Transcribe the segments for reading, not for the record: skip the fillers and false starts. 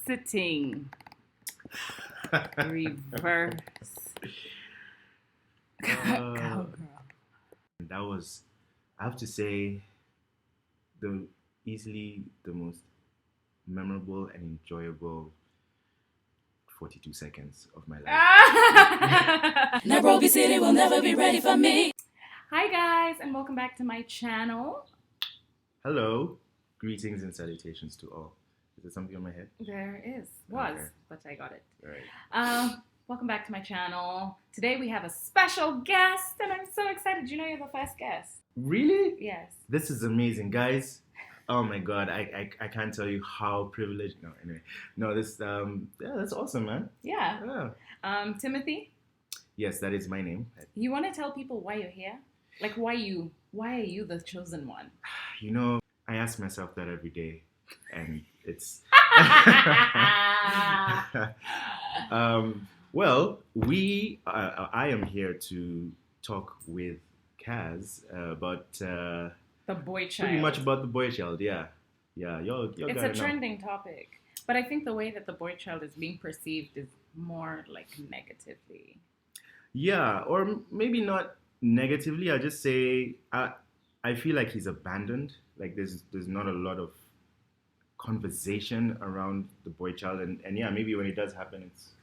sitting. Reverse. Cowgirl. That was, I have to say, easily the most memorable and enjoyable 42 seconds of my life. Nairobi City will never be ready for me. Hi guys, and welcome back to my channel. Hello, greetings and salutations to all. Is there something on my head? There is. But I got it. All right. Welcome back to my channel. Today we have a special guest, and I'm so excited. Do you know you're the first guest? Really? Yes. This is amazing, guys. Oh my God, I can't tell you how privileged. No, anyway, no, this that's awesome, man. Yeah. Timothy. Yes, that is my name. You want to tell people why you're here? Like, why are you the chosen one? You know, I ask myself that every day, and it's. Well, I am here to talk with Kaz about the boy child. pretty much about the boy child. Yeah. It's a trending topic, but I think the way that the boy child is being perceived is more like negatively. Yeah, or maybe not negatively. I just say I feel like he's abandoned. Like there's not a lot of conversation around the boy child, and yeah, maybe when it does happen, it's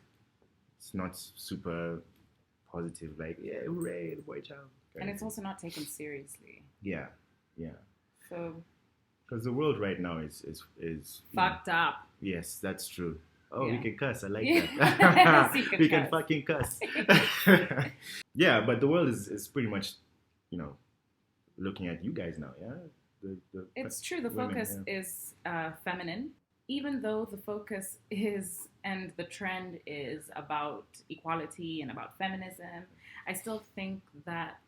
not super positive. Like, yeah, hooray, the boy child. And it's also not taken seriously. Yeah. So. Because the world right now is fucked up. Yes, that's true. Oh, yeah. We can cuss. I like that. We can fucking cuss. Yeah, but the world is pretty much, looking at you guys now. Yeah. It's true. The women, focus is feminine. Even though the focus is and the trend is about equality and about feminism, I still think that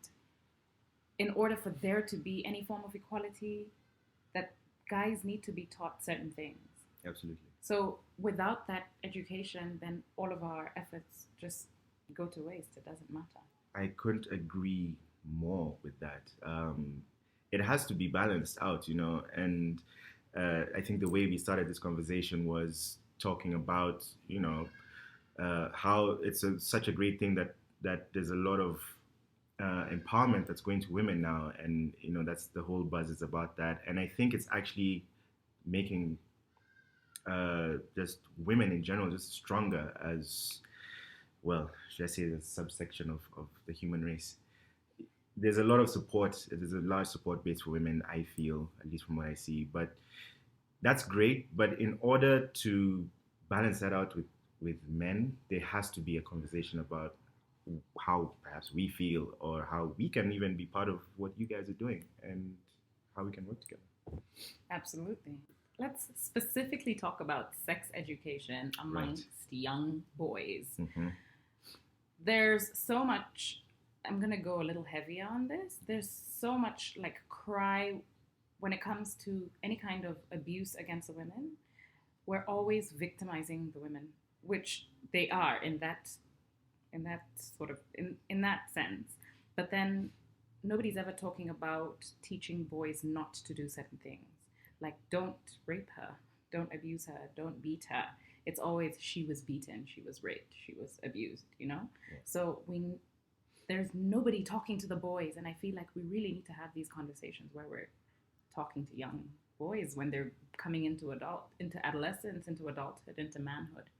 in order for there to be any form of equality, that guys need to be taught certain things. Absolutely. So without that education, then all of our efforts just go to waste. It doesn't matter. I couldn't agree more with that. It has to be balanced out, and I think the way we started this conversation was talking about, how it's such a great thing that there's a lot of empowerment that's going to women now, and that's the whole buzz is about that. And I think it's actually making just women in general just stronger as well. Should I say the subsection of the human race? There's a lot of support. There's a large support base for women, I feel, at least from what I see. But that's great. But in order to balance that out with men, there has to be a conversation about how perhaps we feel, or how we can even be part of what you guys are doing, and how we can work together. Absolutely. Let's specifically talk about sex education amongst young boys. Mm-hmm. There's so much, I'm going to go a little heavier on this. There's so much cry when it comes to any kind of abuse against the women. We're always victimizing the women, which they are in that sense. But then nobody's ever talking about teaching boys not to do certain things. Like, don't rape her, don't abuse her, don't beat her. It's always she was beaten, she was raped, she was abused, Yeah. So there's nobody talking to the boys, and I feel like we really need to have these conversations where we're talking to young boys when they're coming into adolescence, into adulthood, into manhood.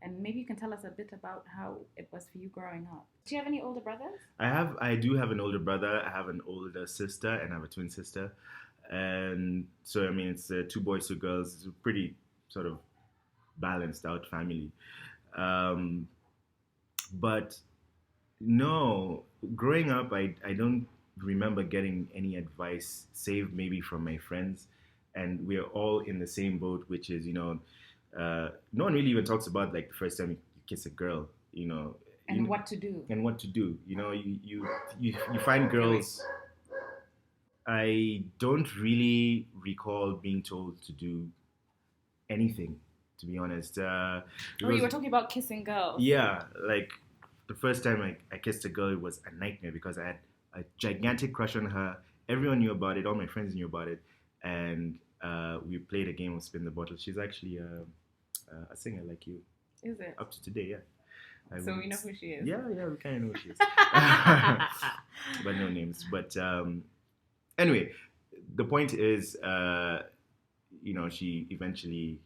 And maybe you can tell us a bit about how it was for you growing up. Do you have any older brothers? I do have an older brother. I have an older sister, and I have a twin sister. And so, it's 2 boys, 2 girls. It's a pretty sort of balanced out family. But no, growing up, I don't remember getting any advice, save maybe from my friends. And we're all in the same boat, which is, no one really even talks about the first time you kiss a girl, and what to do. And what to do. You find girls. I don't really recall being told to do anything, to be honest. You were talking about kissing girls. Yeah, the first time I kissed a girl, it was a nightmare because I had a gigantic crush on her. Everyone knew about it. All my friends knew about it. And we played a game of spin the bottle. She's actually a singer like you. Is it? Up to today, yeah. So we know who she is. Yeah, we kind of know who she is. But no names. But anyway, the point is, she eventually,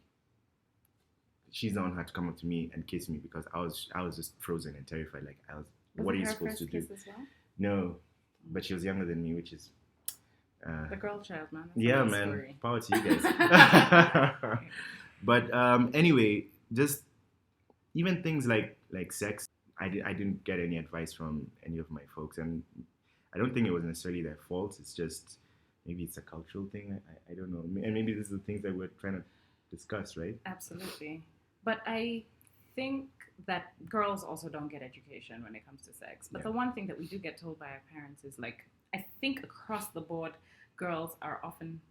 she's the one who had to come up to me and kiss me because I was just frozen and terrified. Like what are you supposed to do? Kiss as well? No, but she was younger than me, which is the girl child, man. That's yeah, man. Story. Power to you guys. But anyway, just even things like sex, I didn't get any advice from any of my folks, and I don't think it was necessarily their fault. It's just maybe it's a cultural thing. I don't know, and maybe this is the things that we're trying to discuss, right? Absolutely, but I think that girls also don't get education when it comes to sex. But the one thing that we do get told by our parents is like, I think across the board, girls are often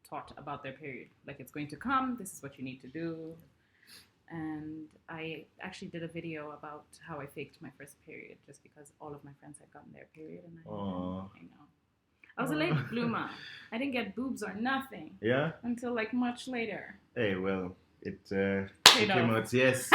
taught about their period. Like, it's going to come, this is what you need to do. And I actually did a video about how I faked my first period just because all of my friends had gotten their period and I know. I was a late bloomer. I didn't get boobs or nothing. Yeah? Until like much later. Hey, well, it came out, yes.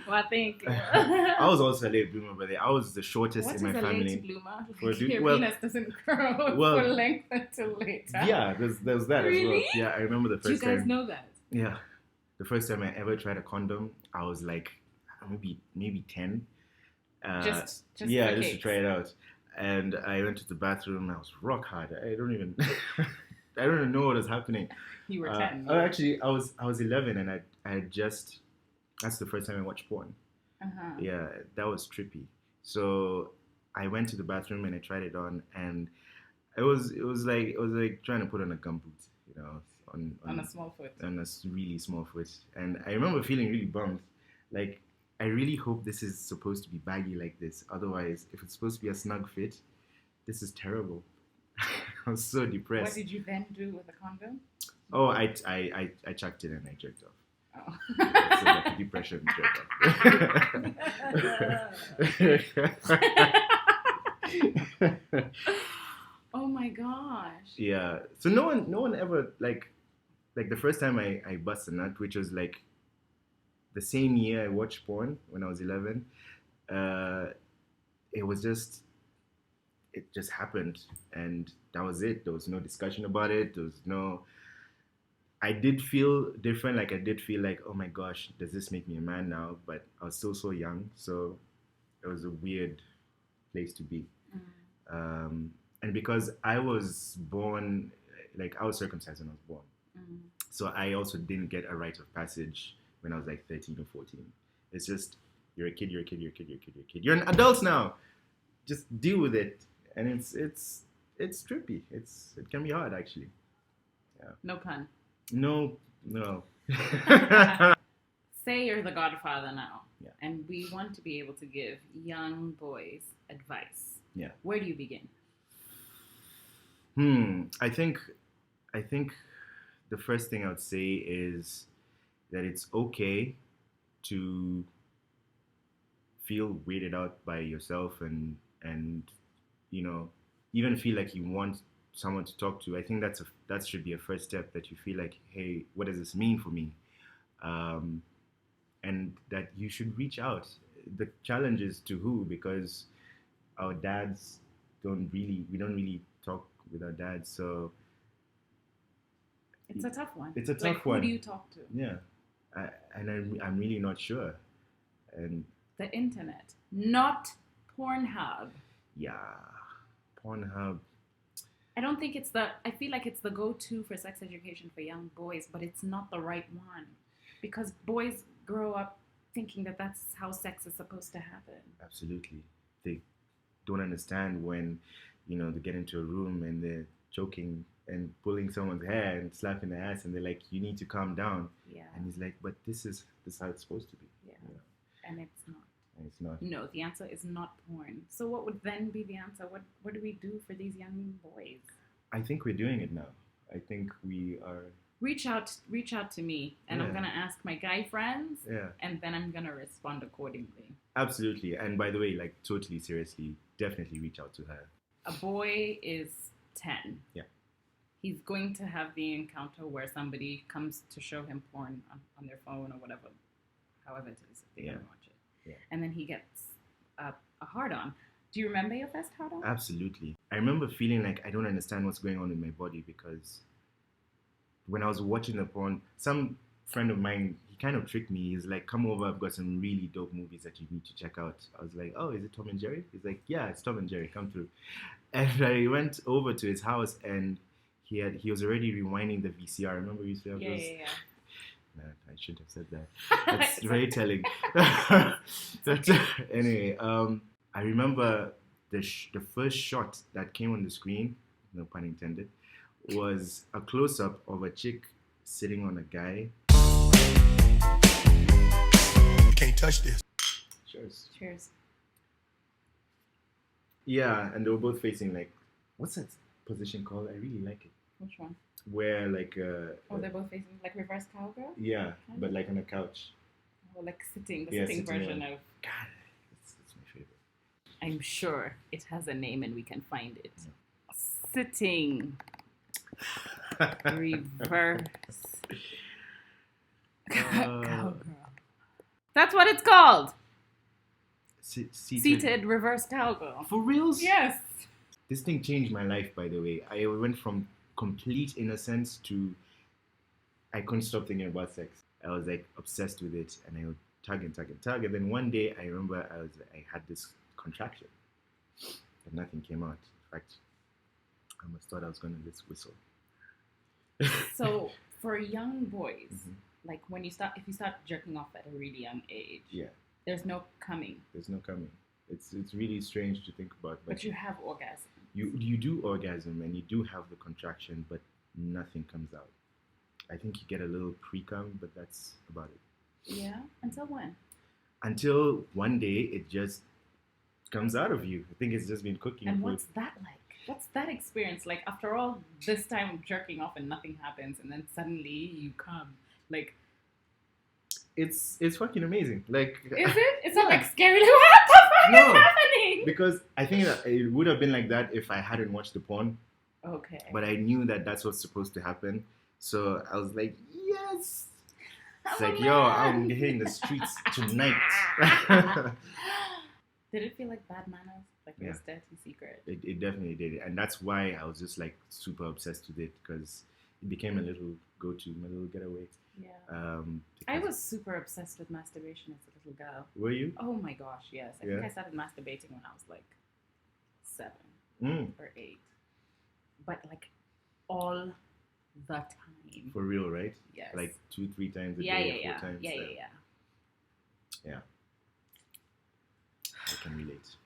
Well, thank you. I was also a late bloomer, but I was the shortest in my family. What is a late bloomer? Your penis doesn't grow full length until later. Yeah, there's that as well. Yeah, I remember the first time. Do you guys know that? Yeah. The first time I ever tried a condom, I was like, maybe 10. Just to try it out. And I went to the bathroom. I was rock hard. I don't even know what was happening. You were 10. Actually, I was 11, and I had just. That's the first time I watched porn. Uh-huh. Yeah, that was trippy. So I went to the bathroom and I tried it on, and it was like trying to put on a gumboot, on a small foot. On a really small foot, and I remember feeling really bummed, like. I really hope this is supposed to be baggy like this. Otherwise, if it's supposed to be a snug fit, this is terrible. I was so depressed. What did you then do with the condom? Oh, I chucked it and I jerked off. Oh. So like a depression jerk off. Oh my gosh. Yeah. So no one ever like the first time I busted a nut, which was like the same year I watched porn when I was 11, it just happened, and that was it. There was no discussion about it. I did feel different. Like I did feel like, oh my gosh, does this make me a man now? But I was still so young, so it was a weird place to be. Mm. And because I was born, like I was circumcised when I was born, so I also didn't get a rite of passage when I was like 13 or 14. It's just, you're a kid. You're an adult now. Just deal with it. And it's trippy. It can be hard, actually. Yeah. No pun. No. Say you're the godfather now. Yeah. And we want to be able to give young boys advice. Yeah. Where do you begin? I think the first thing I would say is that it's okay to feel weirded out by yourself and even feel like you want someone to talk to. I think that should be a first step, that you feel like, hey, what does this mean for me? And that you should reach out. The challenge is to who, because our dads we don't really talk with our dads, so it's a tough one. It's a tough one. Who do you talk to? Yeah. I'm really not sure. And the internet, not Pornhub. Yeah, Pornhub. I feel like it's the go-to for sex education for young boys, but it's not the right one, because boys grow up thinking that that's how sex is supposed to happen. Absolutely. They don't understand when, they get into a room and they're choking and pulling someone's hair and slapping their ass, and they're like, you need to calm down. Yeah. And he's like, but this is how it's supposed to be. Yeah. And it's not. It's not. No, the answer is not porn. So what would then be the answer? What do we do for these young boys? I think we're doing it now. I think we are. Reach out to me, and I'm gonna ask my guy friends. Yeah. And then I'm gonna respond accordingly. Absolutely. And by the way, like totally seriously, definitely reach out to her. A boy is 10. Yeah. he's going to have the encounter where somebody comes to show him porn on their phone or whatever, however it is, if they can watch it. Yeah. And then he gets a hard on. Do you remember your first hard on? Absolutely. I remember feeling like I don't understand what's going on in my body, because when I was watching the porn, some friend of mine, he kind of tricked me. He's like, come over, I've got some really dope movies that you need to check out. I was like, oh, is it Tom and Jerry? He's like, yeah, it's Tom and Jerry, come through. And I went over to his house, and he was already rewinding the VCR. Remember VCR? Yeah. Man, I shouldn't have said that. That's very telling. Anyway, I remember the first shot that came on the screen, no pun intended, was a close-up of a chick sitting on a guy. You can't touch this. Cheers. Yeah, and they were both facing like, what's that position called? I really like it. Which one? Where like they're both facing like reverse cowgirl? Yeah, but like on a couch. Or like sitting version of. God, it's my favorite. I'm sure it has a name and we can find it. Yeah. Sitting. Reverse. Cowgirl. That's what it's called. Seated reverse cowgirl. For reals? Yes. This thing changed my life, by the way. I went from complete innocence to I couldn't stop thinking about sex. I was like obsessed with it, and I would tug. And then one day I remember I had this contraction, and nothing came out. In fact, I almost thought I was going to just whistle. So for young boys, like if you start jerking off at a really young age, there's no coming. There's no coming. It's really strange to think about. But you have orgasm. You do orgasm and you do have the contraction, but nothing comes out. I think you get a little pre-cum, but that's about it. Yeah? Until when? Until one day it just comes out of you. I think it's just been cooking. And what's that like? What's that experience like after all this time of jerking off and nothing happens, and then suddenly you come? Like, it's fucking amazing. Like, is it? It's not like scary. Like, what the fuck is happening? Because I think that it would have been like that if I hadn't watched the porn. Okay. But I knew that that's what's supposed to happen, so I was like, yes. It's like, yo, I'm hitting the streets tonight. Did it feel like bad manners? Like it was dirty secret? It definitely did. And that's why I was just like super obsessed with it, because it became a little go-to, my little getaway. Yeah. I was super obsessed with masturbation as a little girl. Were you? Oh my gosh, yes. I think I started masturbating when I was like 7 or 8. But like all the time. For real, right? Yes. Like 2-3 times a day, 4 times. Yeah. I can relate.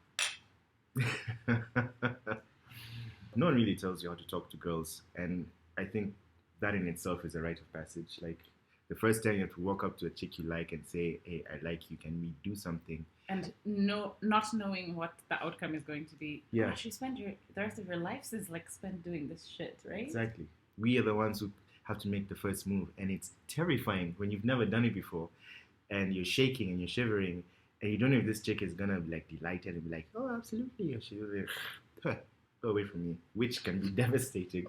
No one really tells you how to talk to girls, and I think that in itself is a rite of passage. Like, the first time you have to walk up to a chick you like and say, hey, I like you, can we do something? And not knowing what the outcome is going to be. Yeah. You spend the rest of your life is like spent doing this shit, right? Exactly. We are the ones who have to make the first move, and it's terrifying when you've never done it before, and you're shaking and you're shivering, and you don't know if this chick is gonna be like delighted and be like, oh, absolutely, or she's like, go away from me, which can be devastating.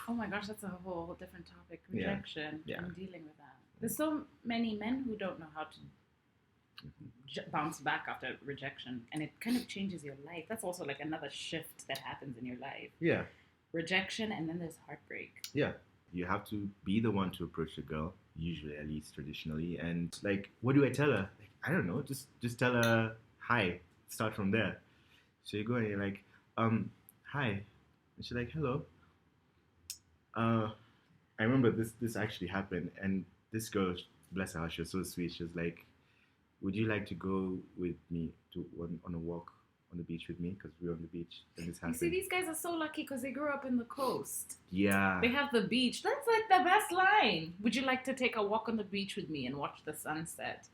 Oh my gosh, that's a whole different topic. Rejection. Yeah. I'm dealing with that. There's so many men who don't know how to bounce back after rejection, and it kind of changes your life. That's also like another shift that happens in your life. Yeah. Rejection, and then there's heartbreak. Yeah. You have to be the one to approach a girl, usually, at least traditionally, and like, what do I tell her? Like, I don't know, just tell her hi. Start from there. So you go and you're like, hi. And she's like, hello. I remember this actually happened, and this girl, bless her heart, she was so sweet. She was like, would you like to go with me on a walk on the beach with me? Because we were on the beach and this happened. You see, these guys are so lucky because they grew up in the coast. Yeah. They have the beach. That's like the best line. Would you like to take a walk on the beach with me and watch the sunset?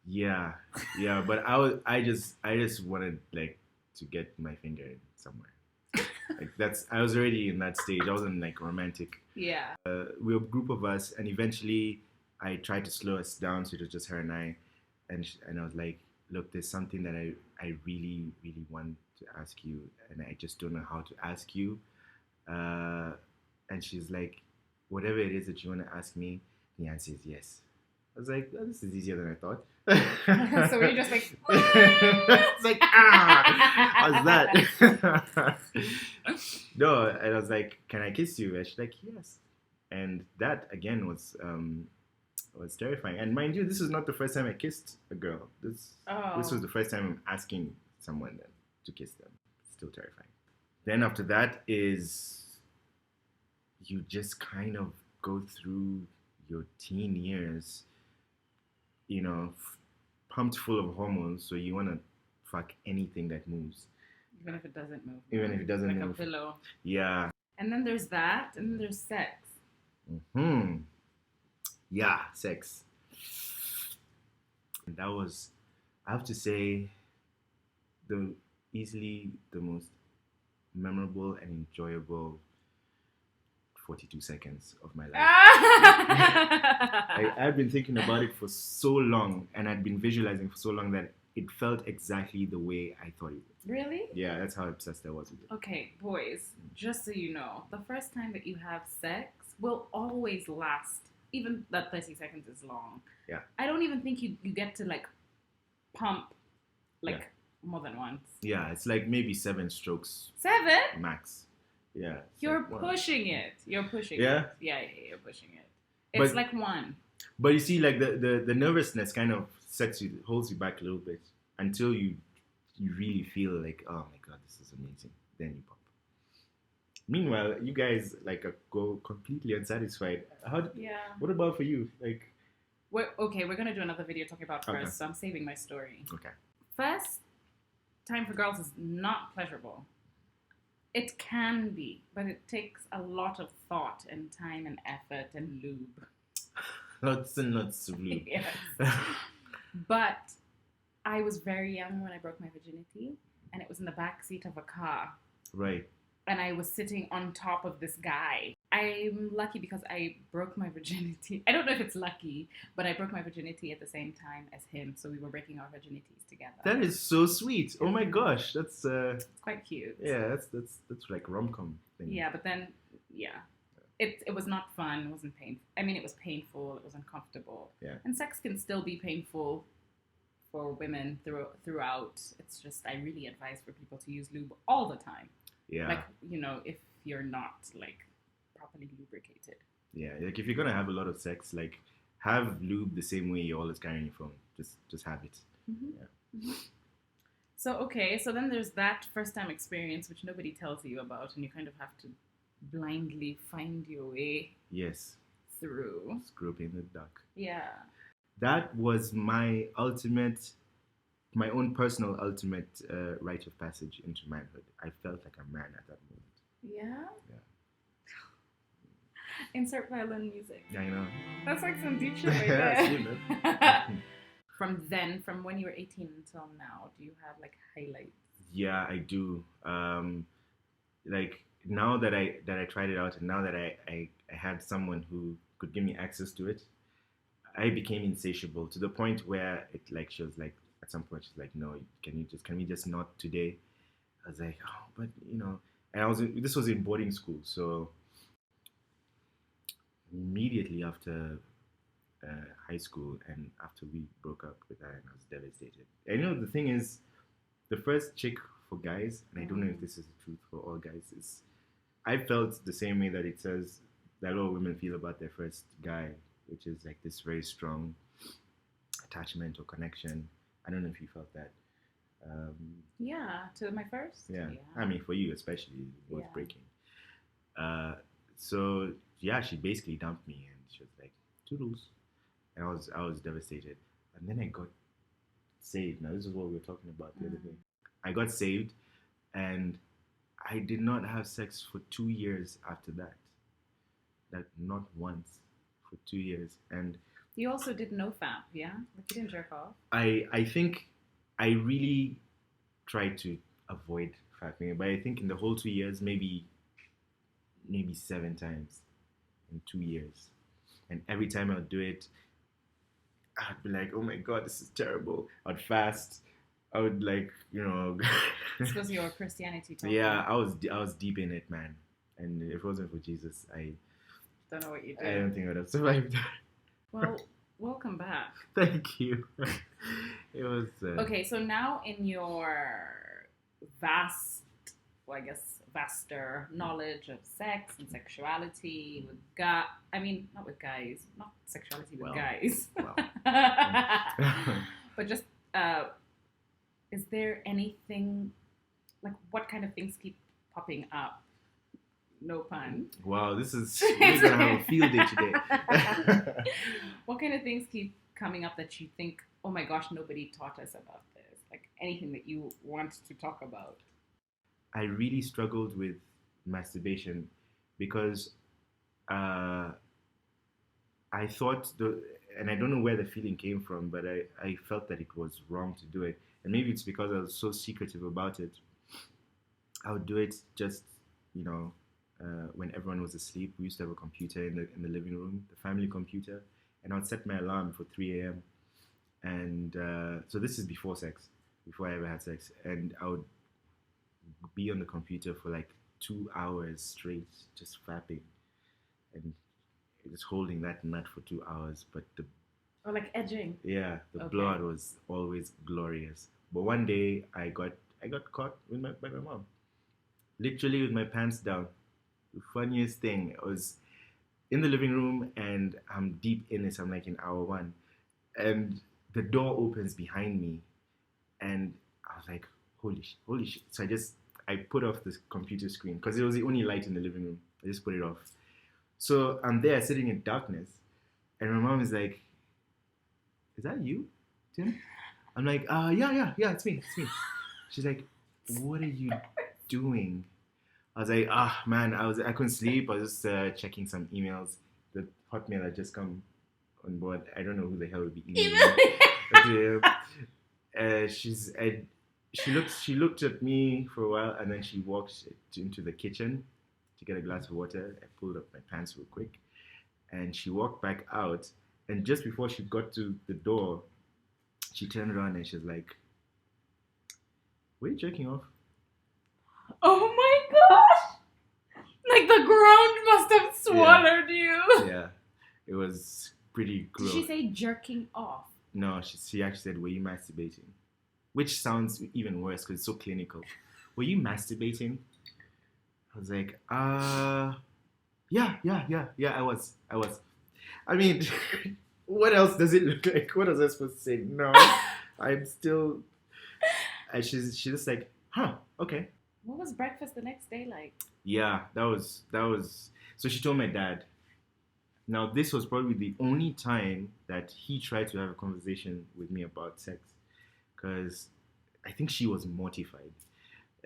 Yeah. But I just wanted like to get my finger in somewhere. Like I was already in that stage. I wasn't like romantic. Yeah. We were a group of us, and eventually I tried to slow us down, so it was just her and I, and I was like, look, there's something that I really, really want to ask you, and I just don't know how to ask you. And she's like, whatever it is that you want to ask me, the answer is yes. I was like, oh, this is easier than I thought. So we're just like, it's like, how's that? No, and I was like, can I kiss you? And she's like, yes. And that again was terrifying. And mind you, this was not the first time I kissed a girl. This was the first time I'm asking someone to kiss them. Still terrifying. Then after that is you just kind of go through your teen years, pumped full of hormones, so you want to fuck anything that moves. Even if it doesn't move. Even if it doesn't move. Like a pillow. Yeah. And then there's that, and then there's sex. Yeah, sex. And that was, I have to say, easily the most memorable and enjoyable 42 seconds of my life. I've been thinking about it for so long, and I'd been visualizing for so long that it felt exactly the way I thought it would. Really? Yeah, that's how obsessed I was with it. Okay, boys, just so you know, the first time that you have sex will always last, even that 30 seconds is long. Yeah. I don't even think you get to like pump more than once. Yeah, it's like maybe 7 strokes. 7? Max. Yeah. You're pushing it. You're pushing it. Yeah? Yeah, you're pushing it. It's like 1. But you see, like the nervousness kind of holds you back a little bit until you really feel like, oh my god, this is amazing. Then you pop. Meanwhile, you guys go completely unsatisfied. What about for you? Like, we're gonna do another video talking about first, so I'm saving my story. Okay. First time for girls is not pleasurable. It can be, but it takes a lot of thought and time and effort and lube. Lots and lots of lube. Yes. But I was very young when I broke my virginity, and it was in the back seat of a car. Right. And I was sitting on top of this guy. I'm lucky because I broke my virginity. I don't know if it's lucky, but I broke my virginity at the same time as him. So we were breaking our virginities together. That is so sweet. Oh my gosh, that's it's quite cute. Yeah, that's like rom-com thing. Yeah, but then it was not fun. It wasn't painful. I mean, it was painful. It was uncomfortable. Yeah. And sex can still be painful for women throughout. It's just I really advise for people to use lube all the time. Yeah. Like, if you're not like properly lubricated. Yeah, like if you're gonna have a lot of sex, like have lube the same way you always carry on your phone. Just have it. Mm-hmm. Yeah. Mm-hmm. So then there's that first time experience which nobody tells you about, and you kind of have to blindly find your way. Yes. Through. Group in the dark. Yeah. That was my own personal ultimate rite of passage into manhood. I felt like a man at that moment. Yeah? Yeah. Insert violin music. Yeah, I know. That's like some deep shit right there. From when you were 18 until now, do you have like highlights? Yeah, I do. Like now that I tried it out, and now that I had someone who could give me access to it, I became insatiable to the point where she was like, at some point she's like, no, can we just not today? I was like, oh, but and this was in boarding school, so immediately after high school and after we broke up with her, and I was devastated. And the thing is, the first chick for guys, and I don't know if this is the truth for all guys, is I felt the same way that it says that a lot of women feel about their first guy, which is like this very strong attachment or connection. I don't know if you felt that. To my first. Yeah. I mean, for you especially, it was breaking. So yeah, she basically dumped me, and she was like, toodles. And I was devastated. And then I got saved. Now this is what we were talking about the other day. I got saved, and I did not have sex for 2 years after that. Like not once for 2 years. And you also did no fap, yeah? Like you didn't jerk off? I think I really tried to avoid fapping, but I think in the whole 2 years, maybe 7 times in 2 years. And every time I would do it, I'd be like, oh my god, this is terrible. I'd fast. I would This was your Christianity talk. Yeah, I was deep in it, man. And if it wasn't for Jesus, Don't know what you I do. don't think I would have survived. Well, welcome back. Thank you. It was. Okay, so now in your vast, well, I guess vaster knowledge of sex and sexuality with guys, I mean, not with guys, not sexuality with Well, guys, well. but just, is there anything, like, what kind of things keep popping up? No pun. Wow, we're gonna have a field day today. What kind of things keep coming up that you think, oh my gosh, nobody taught us about this? Like anything that you want to talk about? I really struggled with masturbation because I thought and I don't know where the feeling came from, but I felt that it was wrong to do it. And maybe it's because I was so secretive about it. I would do it just, when everyone was asleep. We used to have a computer in the living room, the family computer, and I would set my alarm for 3 a.m. And so this is before I ever had sex. And I would be on the computer for like 2 hours straight, just fapping and just holding that nut for 2 hours. But Or like edging. the Okay. blood was always glorious. But one day I got caught by my mom, literally with my pants down. The funniest thing, I was in the living room and I'm deep in it. I'm like in hour 1, and the door opens behind me, and I was like, holy shit! So I put off the computer screen because it was the only light in the living room. I just put it off. So I'm there sitting in darkness, and my mom is like, "Is that you, Tim?" I'm like, yeah, it's me. She's like, "What are you doing?" I was like, man, I couldn't sleep. I was just checking some emails. The Hotmail had just come on board. I don't know who the hell would be emailing me. She looked at me for a while, and then she walked into the kitchen to get a glass of water. I pulled up my pants real quick, and she walked back out. And just before she got to the door, she turned around and she was like, "Were you jerking off?" Oh my gosh! Like the ground must have swallowed you. Yeah, it was pretty gross. Did she say jerking off? No, she actually said, "Were you masturbating?" Which sounds even worse because it's so clinical. "Were you masturbating?" I was like, yeah, I was. I mean, what else does it look like? What was I supposed to say? No, I'm still. And she's just like, "Huh, okay." What was breakfast the next day like? Yeah, that was. So she told my dad. Now, this was probably the only time that he tried to have a conversation with me about sex, because I think she was mortified.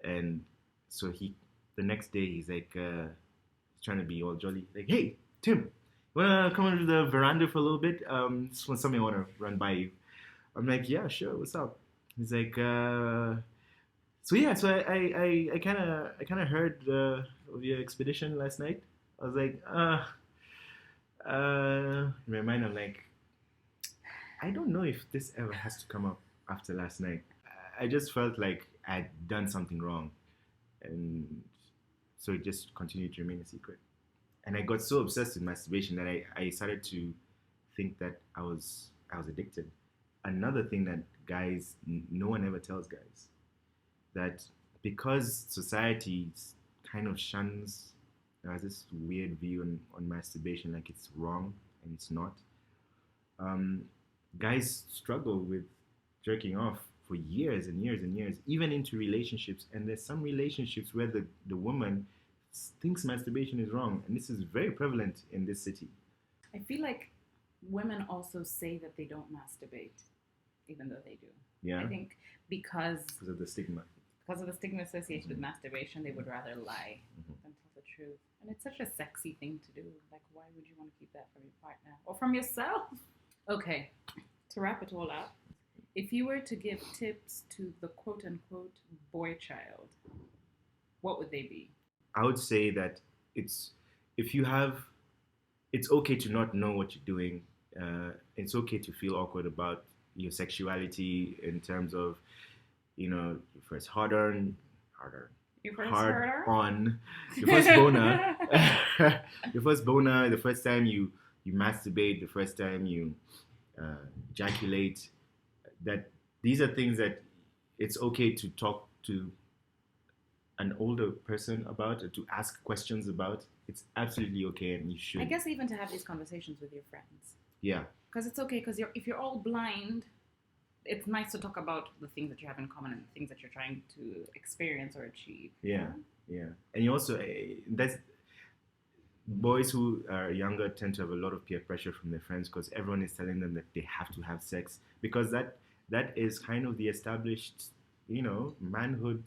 And so the next day, he's like, trying to be all jolly. Like, "Hey, Tim, you want to come onto the veranda for a little bit? Just something I want to run by you." I'm like, "Yeah, sure, what's up?" He's like, so I kind of heard of your expedition last night. I was like, in my mind, I'm like, I don't know if this ever has to come up after last night. I just felt like I'd done something wrong, and so it just continued to remain a secret. And I got so obsessed with masturbation that I started to think that I was addicted. Another thing that guys, no one ever tells guys, that because society kind of shuns, has this weird view on masturbation, like it's wrong, and it's not. Guys struggle with jerking off for years and years and years, even into relationships. And there's some relationships where the woman thinks masturbation is wrong, and this is very prevalent in this city. I feel like women also say that they don't masturbate, even though they do. Yeah. I think because of the stigma. Because of the stigma associated with masturbation, they would rather lie than tell the truth. And it's such a sexy thing to do. Like, why would you want to keep that from your partner or from yourself? Okay, to wrap it all up, if you were to give tips to the quote-unquote boy child, what would they be? I would say that it's okay to not know what you're doing. It's okay to feel awkward about your sexuality in terms of, your first hard-earned, You first hard heard her? on, your first boner, your first boner, the first time you masturbate, the first time you ejaculate, that these are things that it's okay to talk to an older person about, or to ask questions about. It's absolutely okay, and you should. I guess even to have these conversations with your friends. Yeah. Because it's okay, because if you're all blind, it's nice to talk about the things that you have in common and the things that you're trying to experience or achieve. Yeah, yeah. And you also, that's, boys who are younger tend to have a lot of peer pressure from their friends because everyone is telling them that they have to have sex, because that is kind of the established, manhood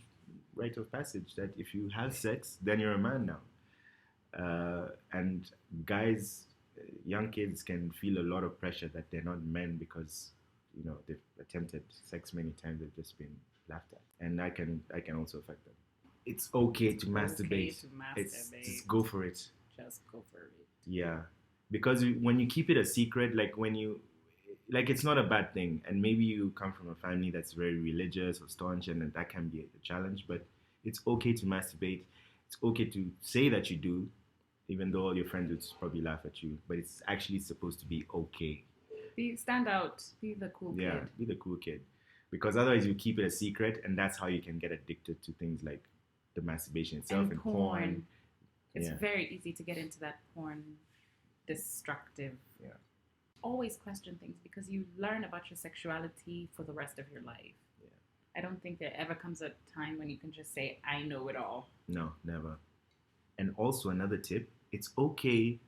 rite of passage, that if you have sex, then you're a man now. And guys, young kids can feel a lot of pressure that they're not men because they've attempted sex many times, they've just been laughed at, and that can also affect them. It's okay to masturbate. It's just go for it. Just go for it. Yeah, because when you keep it a secret, it's not a bad thing, and maybe you come from a family that's very religious or staunch, and that can be a challenge, but it's okay to masturbate. It's okay to say that you do, even though all your friends would probably laugh at you, but it's actually supposed to be okay. Stand out. Be the cool kid. Yeah, be the cool kid. Because otherwise you keep it a secret, and that's how you can get addicted to things like the masturbation itself and porn. It's very easy to get into that porn destructive. Yeah. Always question things, because you learn about your sexuality for the rest of your life. Yeah. I don't think there ever comes a time when you can just say, I know it all. No, never. And also another tip, it's okay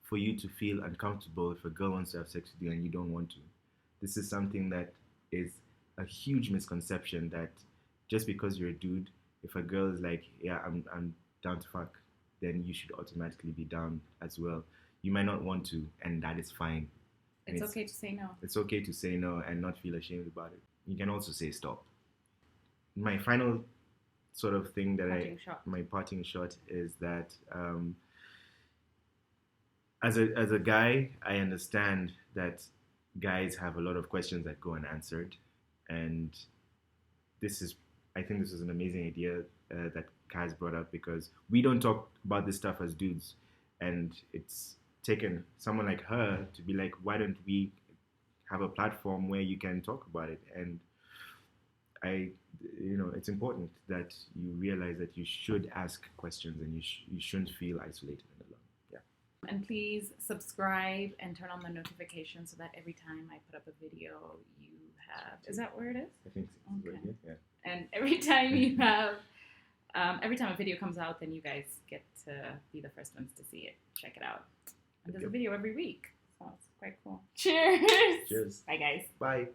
for you to feel uncomfortable if a girl wants to have sex with you and you don't want to. This is something that is a huge misconception, that just because you're a dude, if a girl is like, yeah, I'm down to fuck, then you should automatically be down as well. You might not want to, and that is fine. It's okay to say no. It's okay to say no and not feel ashamed about it. You can also say stop. My final sort of thing my parting shot is that as a guy, I understand that guys have a lot of questions that go unanswered, and I think this is an amazing idea that Kaz brought up, because we don't talk about this stuff as dudes, and it's taken someone like her to be like, why don't we have a platform where you can talk about it? And it's important that you realize that you should ask questions, and you shouldn't feel isolated and alone. Yeah. And please subscribe and turn on the notifications so that every time I put up a video, you have. Is that where it is? I think so. Okay. Yeah. And every time you have, every time a video comes out, then you guys get to be the first ones to see it. Check it out. And there's a video every week, so it's quite cool. Cheers. Cheers. Bye, guys. Bye.